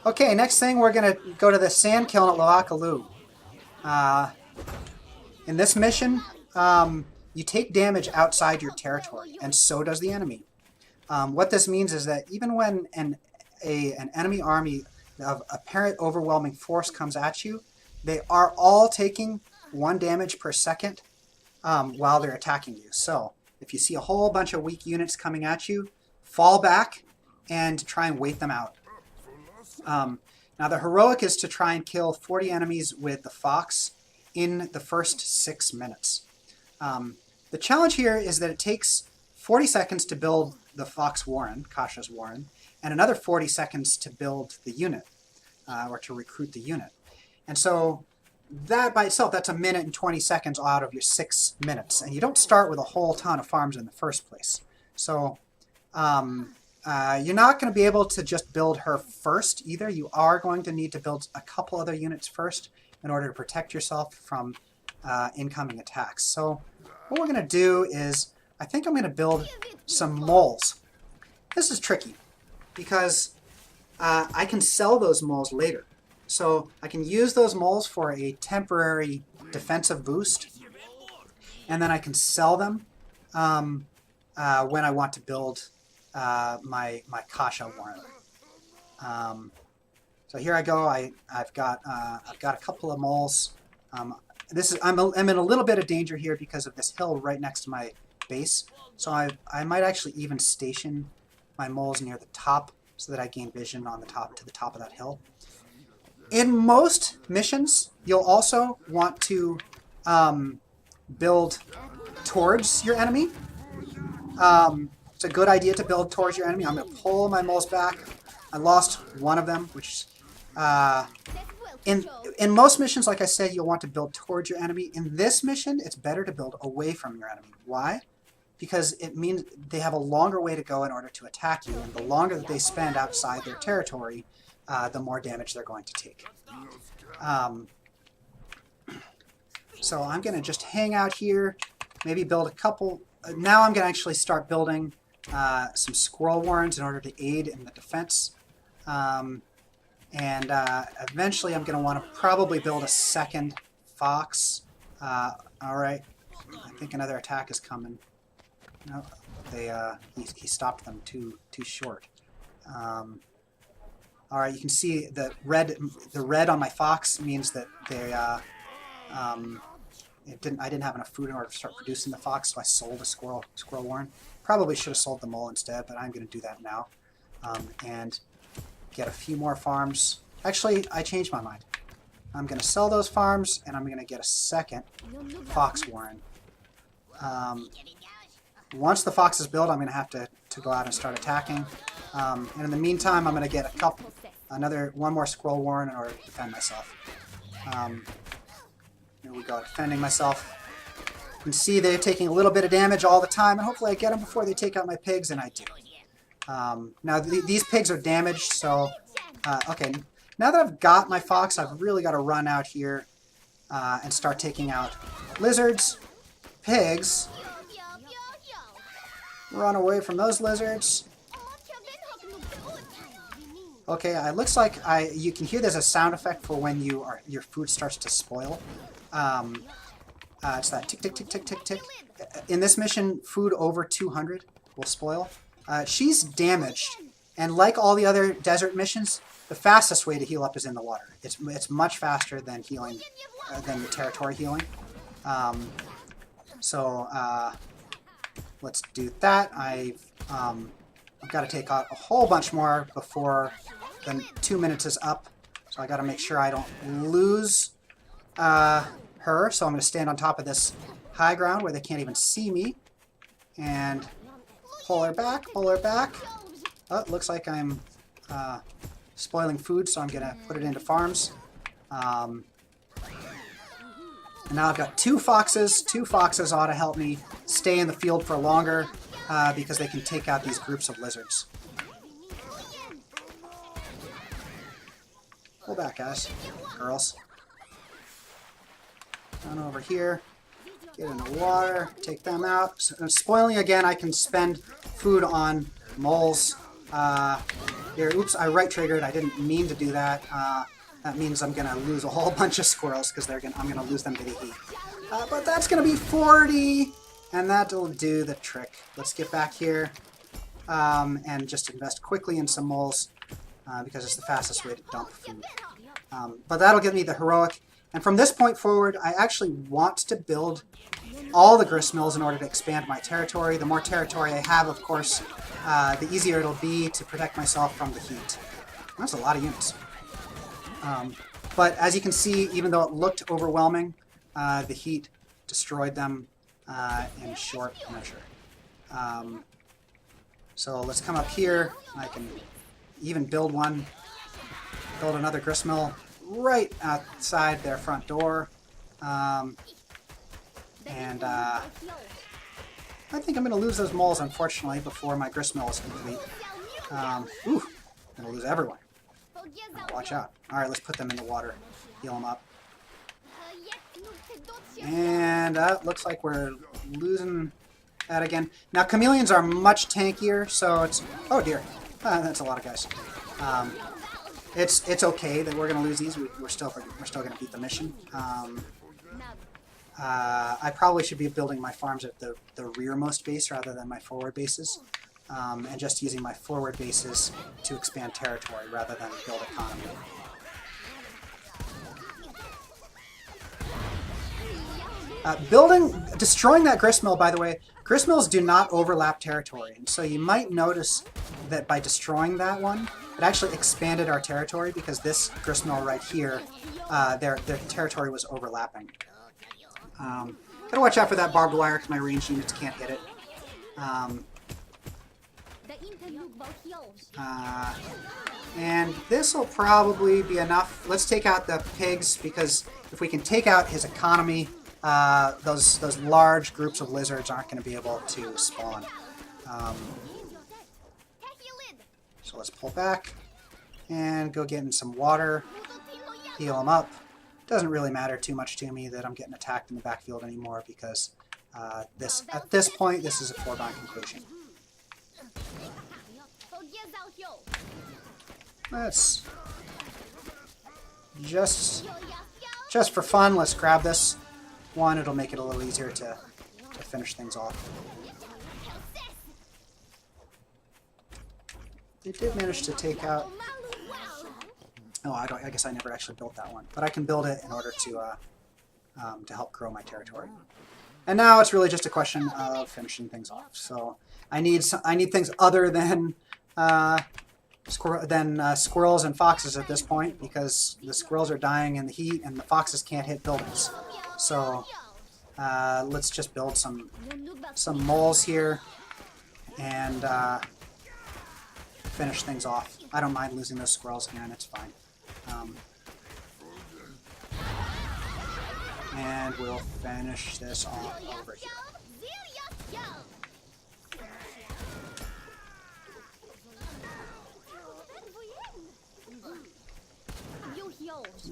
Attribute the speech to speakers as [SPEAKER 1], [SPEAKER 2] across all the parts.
[SPEAKER 1] Okay, next thing we're going to go to the sand kiln at Levacaloo. Uh, in this mission, you take damage outside your territory, and so does the enemy. What this means is that even when an enemy army of apparent overwhelming force comes at you, they are all taking 1 damage per second while they're attacking you. So if you see a whole bunch of weak units coming at you, fall back and try and wait them out. Now the heroic is to try and kill 40 enemies with the fox in the first 6 minutes. The challenge here is that it takes 40 seconds to build the fox warren, Kasha's warren, and another 40 seconds to build the unit, or to recruit the unit. And so that by itself, that's 1 minute and 20 seconds out of your 6 minutes. And you don't start with a whole ton of farms in the first place. So you're not going to be able to just build her first either. You are going to need to build a couple other units first in order to protect yourself from incoming attacks. So what we're going to do is, I think I'm going to build some moles. This is tricky because I can sell those moles later. So I can use those moles for a temporary defensive boost, and then I can sell them when I want to build my Kasha warren. So here I go. I've got a couple of moles. I'm in a little bit of danger here because of this hill right next to my base. So I might actually even station my moles near the top so that I gain vision on the top of that hill. In most missions, you'll also want to build towards your enemy. It's a good idea to build towards your enemy. I'm going to pull my moles back. I lost one of them, which in most missions, like I said, you'll want to build towards your enemy. In this mission, it's better to build away from your enemy. Why? Because it means they have a longer way to go in order to attack you, and the longer that they spend outside their territory, the more damage they're going to take. So I'm going to just hang out here, maybe build a couple. Now I'm going to actually start building some squirrel warrens in order to aid in the defense. And eventually I'm going to want to probably build a second fox. Alright, I think another attack is coming. No, he stopped them too short. All right, you can see the red on my fox means that I didn't have enough food in order to start producing the fox, so I sold a squirrel warren. Probably should have sold the mole instead, but I'm going to do that now and get a few more farms. Actually, I changed my mind. I'm going to sell those farms, and I'm going to get a second fox warren. Once the fox is built, I'm going to have to go out and start attacking. And in the meantime, I'm going to get one more squirrel warren in order to defend myself. Here we go, defending myself. You can see they're taking a little bit of damage all the time, and hopefully I get them before they take out my pigs, and I do. Now, these pigs are damaged, so... okay, now that I've got my fox, I've really got to run out here and start taking out lizards, pigs. Run away from those lizards. Okay, it looks like you can hear there's a sound effect for when your food starts to spoil. It's that tick, tick, tick, tick, tick, tick. In this mission, food over 200 will spoil. She's damaged, and like all the other desert missions, the fastest way to heal up is in the water. It's much faster than healing, than the territory healing. Let's do that. I've got to take out a whole bunch more before the 2 minutes is up. So I got to make sure I don't lose her. So I'm going to stand on top of this high ground where they can't even see me. And pull her back, pull her back. Oh, it looks like I'm spoiling food, so I'm going to put it into farms. And now I've got 2 foxes. 2 foxes ought to help me stay in the field for longer because they can take out these groups of lizards. Pull back, guys. Girls. Down over here. Get in the water. Take them out. So, spoiling again, I can spend food on moles. Here, oops, I right-triggered. I didn't mean to do that. That means I'm going to lose a whole bunch of squirrels because I'm going to lose them to the heat. But that's going to be 40, and that'll do the trick. Let's get back here and just invest quickly in some moles because it's the fastest way to dump food. But that'll give me the heroic. And from this point forward, I actually want to build all the grist mills in order to expand my territory. The more territory I have, of course, the easier it'll be to protect myself from the heat. That's a lot of units. But as you can see, even though it looked overwhelming, the heat destroyed them in short measure. So let's come up here. I can even build another gristmill right outside their front door. I think I'm going to lose those moles, unfortunately, before my gristmill is complete. I'm going to lose everyone. Watch out. Alright, let's put them in the water. Heal them up. And looks like we're losing that again. Now, chameleons are much tankier, so it's... Oh, dear. That's a lot of guys. It's okay that we're going to lose these. We're still going to beat the mission. I probably should be building my farms at the rearmost base rather than my forward bases. And just using my forward bases to expand territory rather than build economy. Destroying that gristmill, by the way, gristmills do not overlap territory, and so you might notice that by destroying that one, it actually expanded our territory because this gristmill right here, their territory was overlapping. Gotta watch out for that barbed wire because my ranged units can't hit it. And this will probably be enough. Let's take out the pigs because if we can take out his economy, those large groups of lizards aren't going to be able to spawn. So let's pull back and go get in some water, heal him up. Doesn't really matter too much to me that I'm getting attacked in the backfield anymore because at this point this is a foregone conclusion. Let's just for fun, let's grab this one. It'll make it a little easier to finish things off. They did manage to take out... Oh, I guess I never actually built that one, but I can build it in order to help grow my territory. And now it's really just a question of finishing things off. So I need things other than squirrels and foxes at this point because the squirrels are dying in the heat and the foxes can't hit buildings. So let's just build some moles here and finish things off. I don't mind losing those squirrels again, it's fine. And we'll finish this off over here.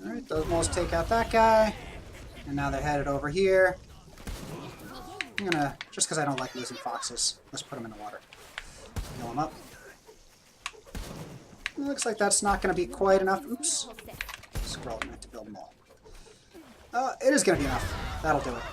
[SPEAKER 1] Alright, those moles take out that guy. And now they're headed over here. I'm gonna, just because I don't like losing foxes, let's put them in the water. Heal them up. It looks like that's not going to be quite enough. Oops. Scroll meant to build them all. It is going to be enough. That'll do it.